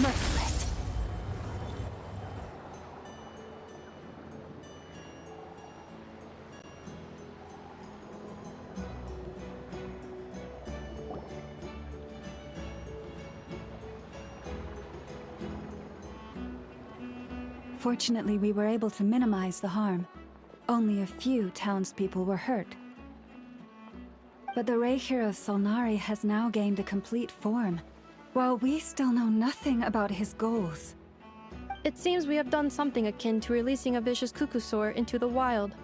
Merciless. Fortunately, we were able to minimize the harm. Only a few townspeople were hurt. But the Raker of Solnari has now gained a complete form, while we still know nothing about his goals. It seems we have done something akin to releasing a vicious Kukusaur into the wild.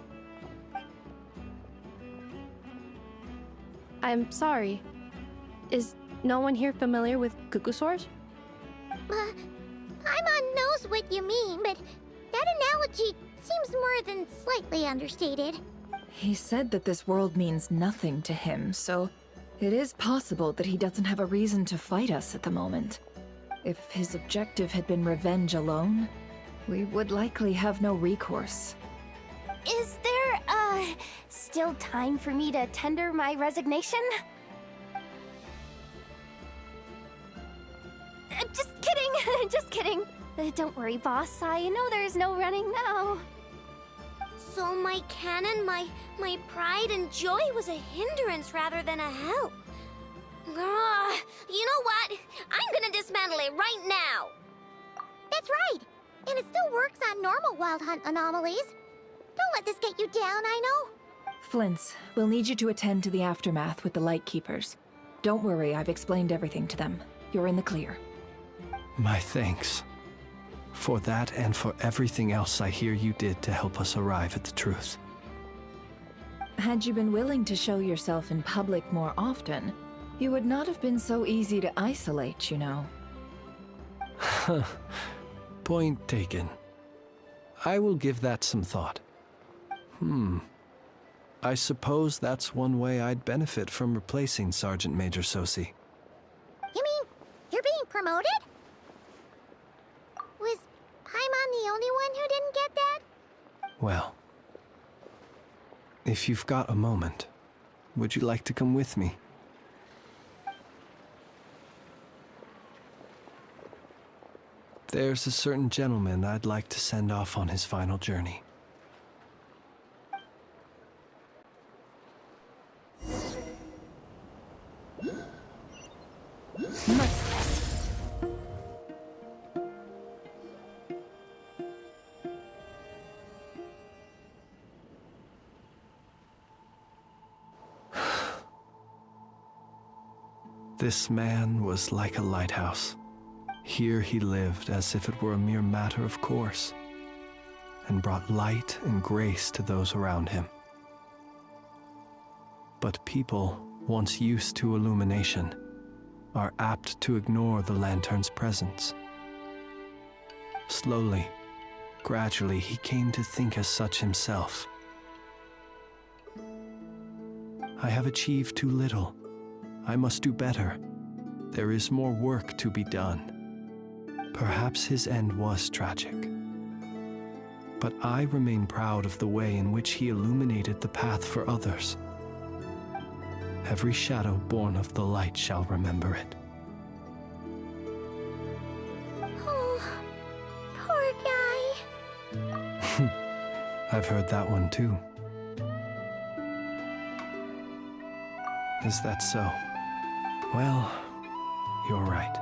I'm sorry. Is no one here familiar with Kukusaurs? Paimon knows what you mean, but that analogy seems more than slightly understated. He said that this world means nothing to him, so it is possible that he doesn't have a reason to fight us at the moment. If his objective had been revenge alone, we would likely have no recourse. Is there, still time for me to tender my resignation? Just kidding, just kidding. Don't worry, boss. I know there's no running now. So my canon, my pride and joy was a hindrance rather than a help. You know what? I'm gonna dismantle it right now. That's right. And it still works on normal wild hunt anomalies. Don't let this get you down, I know. Flints, we'll need you to attend to the aftermath with the Lightkeepers. Don't worry, I've explained everything to them. You're in the clear. My thanks. For that and for everything else I hear you did to help us arrive at the truth. Had you been willing to show yourself in public more often, you would not have been so easy to isolate, you know. Point taken. I will give that some thought. I suppose that's one way I'd benefit from replacing Sergeant Major Sosi. You mean you're being promoted? Was Paimon the only one who didn't get that? Well, if you've got a moment, would you like to come with me? There's a certain gentleman I'd like to send off on his final journey. Merciless. This man was like a lighthouse. Here he lived as if it were a mere matter of course, and brought light and grace to those around him. But people, once used to illumination, are apt to ignore the lantern's presence. Slowly, gradually, he came to think as such himself. I have achieved too little. I must do better. There is more work to be done. Perhaps his end was tragic. But I remain proud of the way in which he illuminated the path for others. Every shadow born of the light shall remember it. Oh, poor guy. I've heard that one too. Is that so? Well, you're right.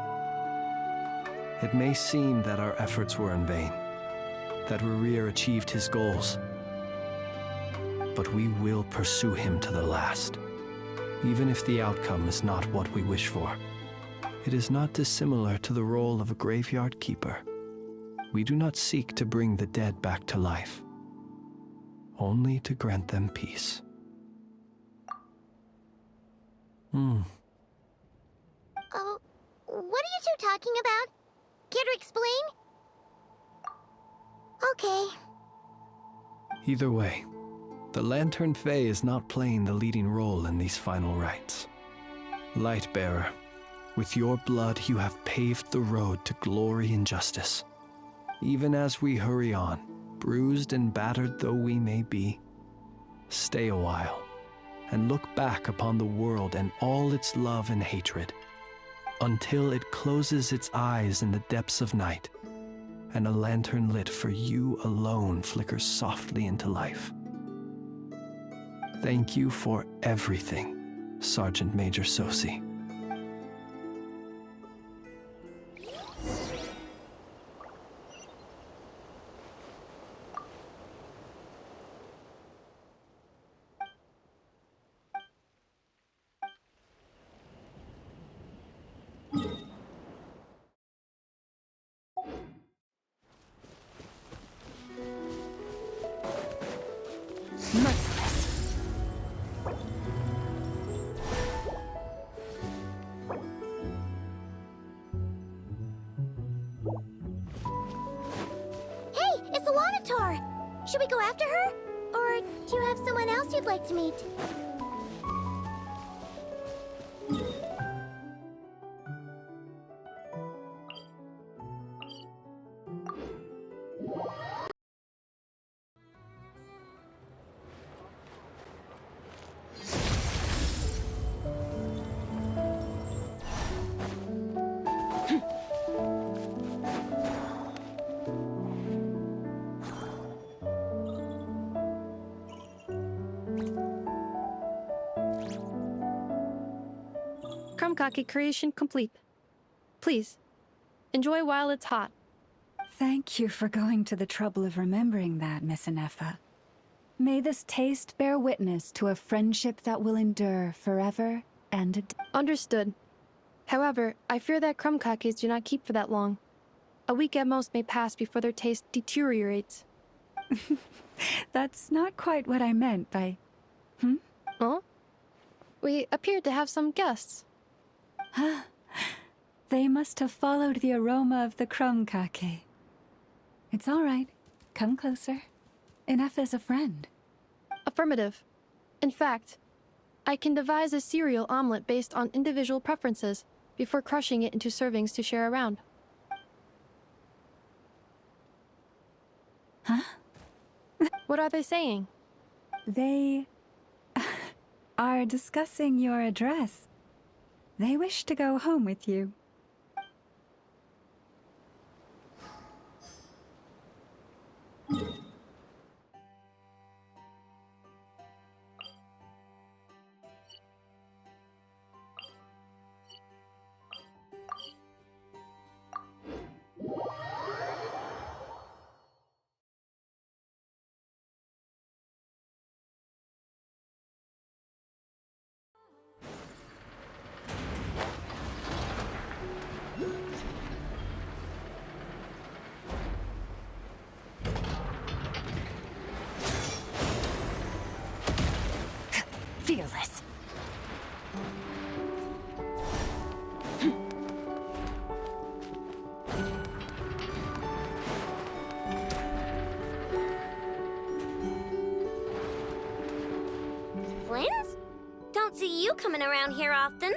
It may seem that our efforts were in vain, that Rerir achieved his goals, but we will pursue him to the last, even if the outcome is not what we wish for. It is not dissimilar to the role of a graveyard keeper. We do not seek to bring the dead back to life, only to grant them peace. Oh, what are you two talking about? Care to explain? Okay. Either way, the Lantern Fae is not playing the leading role in these final rites. Lightbearer, with your blood you have paved the road to glory and justice. Even as we hurry on, bruised and battered though we may be, stay a while and look back upon the world and all its love and hatred. until it closes its eyes in the depths of night, and a lantern lit for you alone flickers softly into life. Thank you for everything, Sergeant Major Sosi. Merciless. Hey, it's the Lanator! Should we go after her? Or do you have someone else you'd like to meet? Krumkake creation complete. Please, enjoy while it's hot. Thank you for going to the trouble of remembering that, Miss Inefa. May this taste bear witness to a friendship that will endure forever and a day. Understood. However, I fear that krumkakes do not keep for that long. A week at most may pass before their taste deteriorates. That's not quite what I meant by... Huh? We appear to have some guests. They must have followed the aroma of the krumkake. It's all right. Come closer. Inefa's a friend. Affirmative. In fact, I can devise a cereal omelet based on individual preferences before crushing it into servings to share around. Huh? What are they saying? They are discussing your address. They wish to go home with you. Fearless. Flins? Don't see you coming around here often.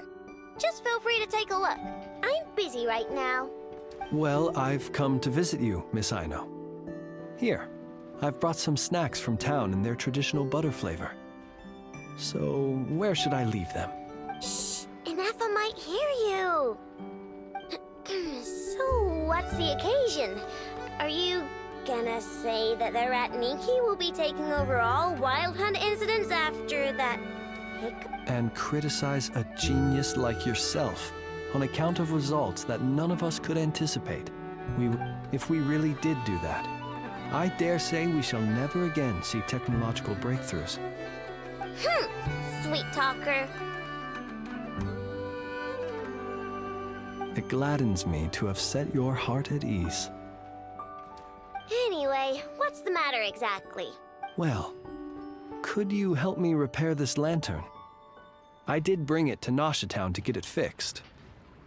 Just feel free to take a look. I'm busy right now. Well, I've come to visit you, Miss Aino. Here, I've brought some snacks from town in their traditional butter flavor. So, where should I leave them? Shh! Inefa might hear you! So, what's the occasion? Are you gonna say that the Ratniki will be taking over all Wild Hunt incidents after that hiccup? And criticize a genius like yourself on account of results that none of us could anticipate. If we really did do that, I dare say we shall never again see technological breakthroughs. Sweet talker. It gladdens me to have set your heart at ease. Anyway, what's the matter exactly? Well, could you help me repair this lantern? I did bring it to Nasha Town to get it fixed,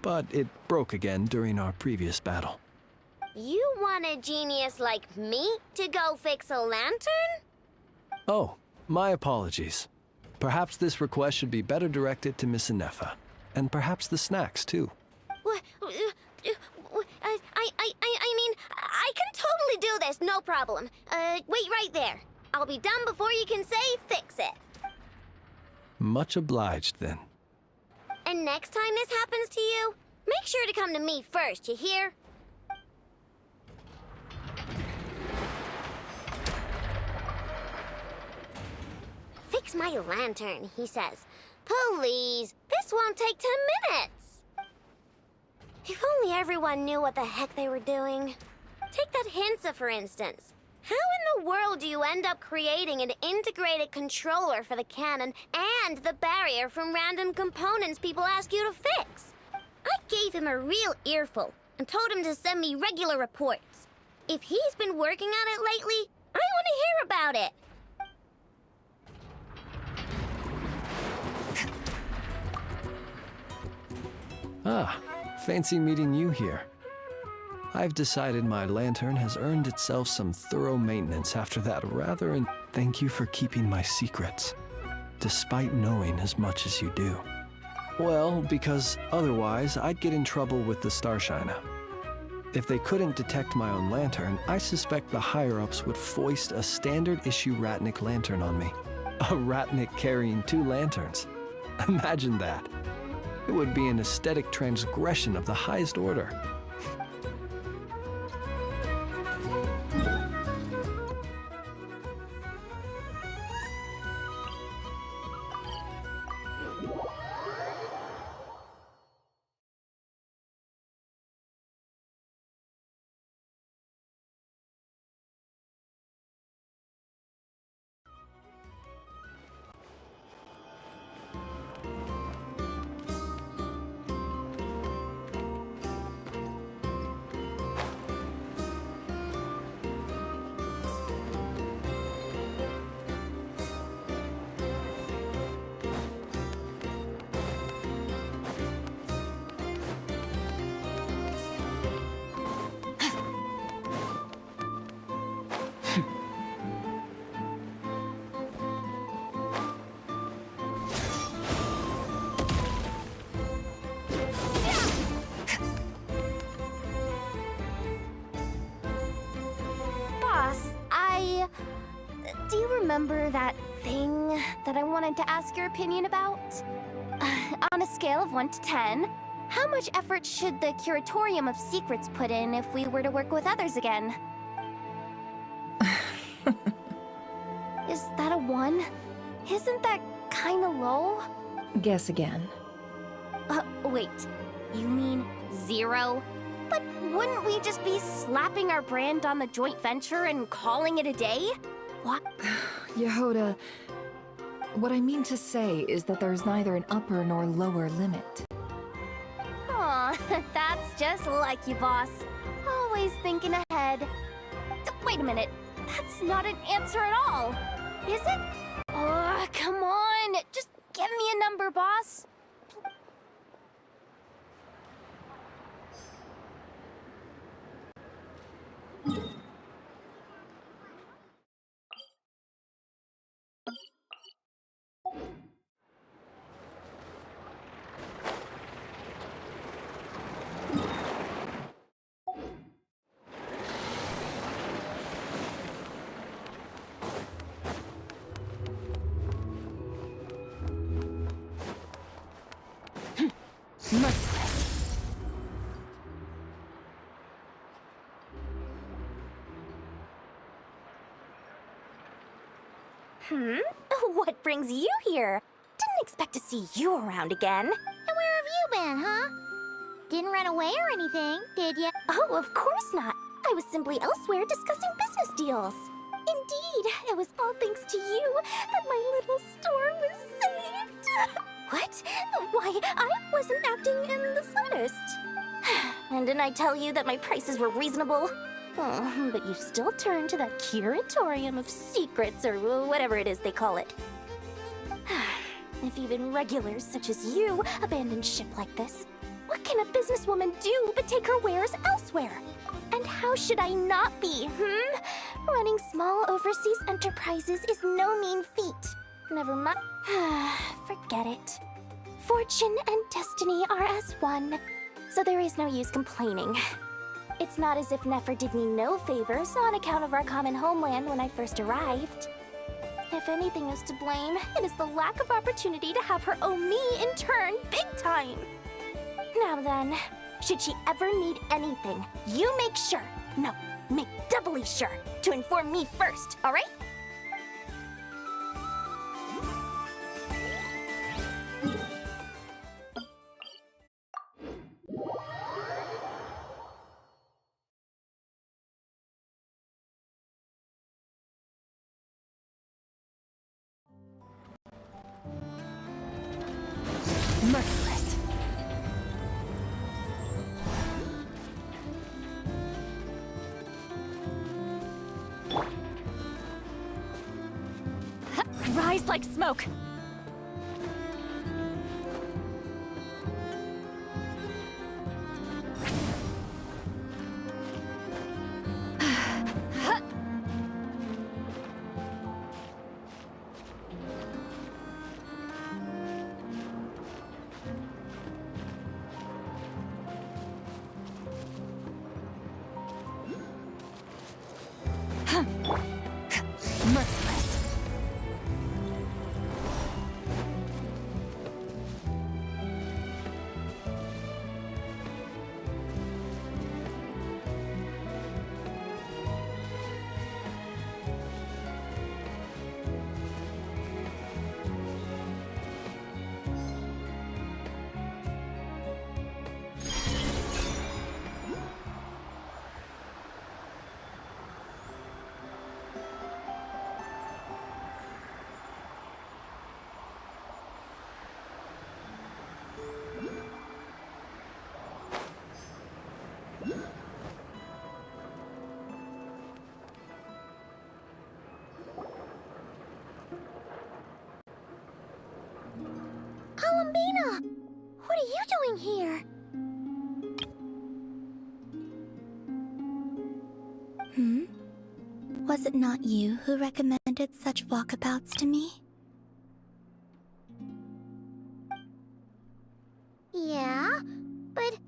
but it broke again during our previous battle. You want a genius like me to go fix a lantern? Oh, my apologies. Perhaps this request should be better directed to Miss Inefa, and perhaps the snacks, too. I mean, I can totally do this, no problem. Wait right there. I'll be done before you can say fix it. Much obliged, then. And next time this happens to you, Make sure to come to me first, you hear? Fix my lantern, he says. Please, this won't take 10 minutes. If only everyone knew what the heck they were doing. Take that Hinsa, for instance. How in the world do you end up creating an integrated controller for the cannon and the barrier from random components people ask you to fix? I gave him a real earful and told him to send me regular reports. If he's been working on it lately, I want to hear about it. Ah, fancy meeting you here. I've decided my lantern has earned itself some thorough maintenance after that thank you for keeping my secrets, despite knowing as much as you do. Well, because otherwise I'd get in trouble with the Starshiner. If they couldn't detect my own lantern, I suspect the higher-ups would foist a standard-issue Ratnik lantern on me. A Ratnik carrying 2 lanterns. Imagine that. It would be an aesthetic transgression of the highest order. Do you remember that thing that I wanted to ask your opinion about? On a scale of 1 to 10, how much effort should the Curatorium of Secrets put in if we were to work with others again? Is that a 1? Isn't that kinda low? Guess again. Wait, you mean 0? But wouldn't we just be slapping our brand on the joint venture and calling it a day? What? Yehoda, what I mean to say is that there's neither an upper nor lower limit. Aw, that's just like you, boss. Always thinking ahead. Wait a minute, that's not an answer at all, is it? Oh, come on, just give me a number, boss. Merciless. What brings you here? Didn't expect to see you around again. And where have you been, huh? Didn't run away or anything, did ya? Oh, of course not. I was simply elsewhere discussing business deals. Indeed, it was all thanks to you that my little store was saved. What? Why, I wasn't acting in the slightest. And didn't I tell you that my prices were reasonable? Oh, but you still turn to that Curatorium of Secrets, or whatever it is they call it. If even regulars such as you abandon ship like this, what can a businesswoman do but take her wares elsewhere? And how should I not be, Running small overseas enterprises is no mean feat. Never mind. Forget it. Fortune and destiny are as one, so there is no use complaining. It's not as if Nefer did me no favors on account of our common homeland when I first arrived. If anything is to blame, it is the lack of opportunity to have her owe me in turn big time. Now then, Should she ever need anything, you make sure, no, make doubly sure, to inform me first, alright? Merciless. Rise like smoke. Merciless. Columbina! What are you doing here? Was it not you who recommended such walkabouts to me? Yeah, but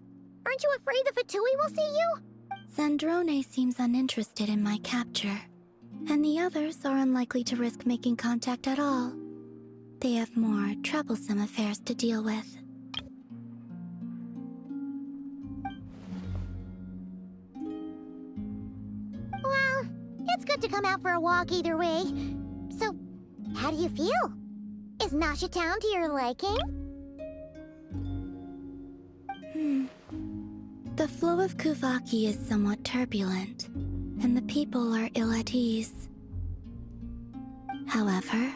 aren't you afraid the Fatui will see you? Zandrone seems uninterested in my capture, and the others are unlikely to risk making contact at all. They have more troublesome affairs to deal with. Well, it's good to come out for a walk either way. So, how do you feel? Is Nasha Town to your liking? The flow of Kuvaki is somewhat turbulent, and the people are ill at ease. However,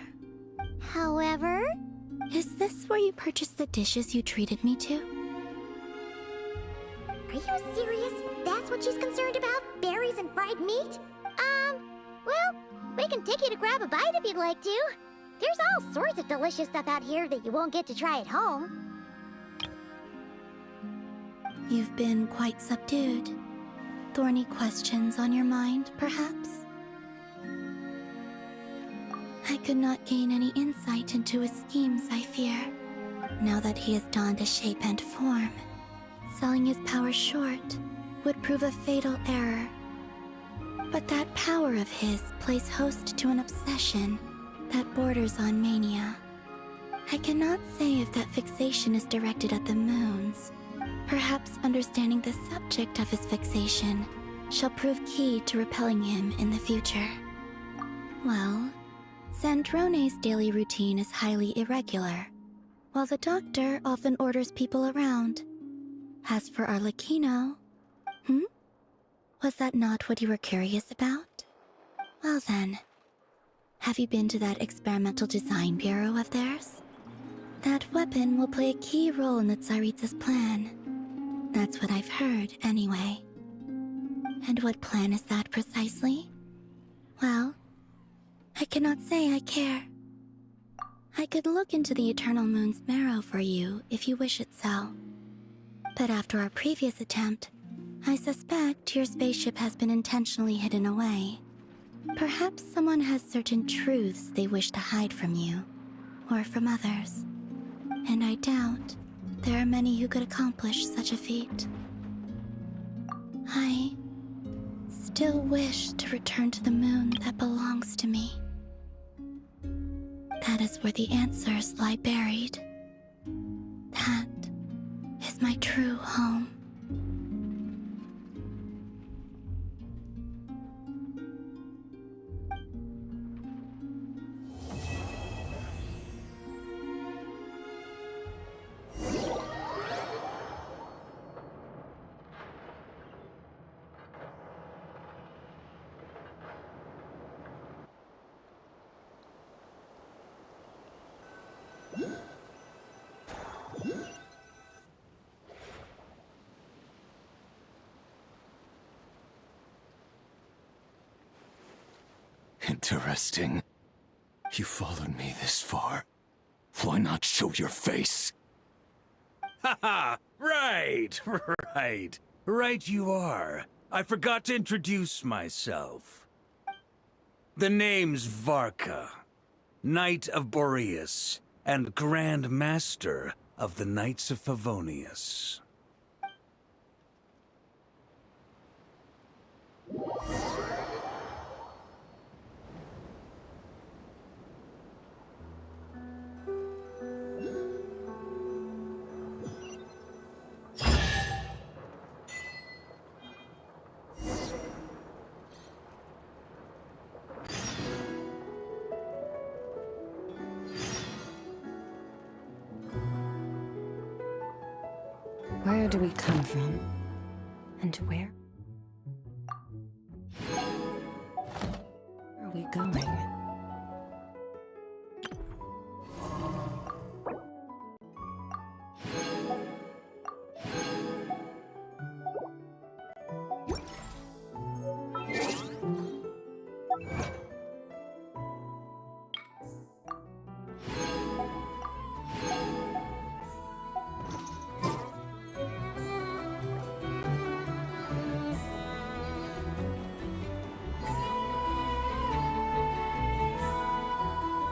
is this where you purchased the dishes you treated me to? Are you serious? That's what she's concerned about? Berries and fried meat? Well, we can take you to grab a bite if you'd like to. There's all sorts of delicious stuff out here that you won't get to try at home. You've been quite subdued. Thorny questions on your mind, perhaps? I could not gain any insight into his schemes, I fear. Now that he has donned a shape and form, selling his power short would prove a fatal error. But that power of his plays host to an obsession that borders on mania. I cannot say if that fixation is directed at the moons. Perhaps understanding the subject of his fixation shall prove key to repelling him in the future. Well, Zandrone's daily routine is highly irregular, while the doctor often orders people around. As for Arlecchino... Was that not what you were curious about? Well then, have you been to that experimental design bureau of theirs? That weapon will play a key role in the Tsaritsa's plan. That's what I've heard, anyway. And what plan is that precisely? Well, I cannot say I care. I could look into the Eternal Moon's marrow for you if you wish it so. But after our previous attempt, I suspect your spaceship has been intentionally hidden away. Perhaps someone has certain truths they wish to hide from you, or from others. And I doubt there are many who could accomplish such a feat. I still wish to return to the moon that belongs to me. That is where the answers lie buried. That is my true home. Interesting. You followed me this far. Why not show your face? Haha! Right! Right! Right you are. I forgot to introduce myself. The name's Varka, Knight of Boreas, and Grand Master of the Knights of Favonius. Where do we come from? And where are we going?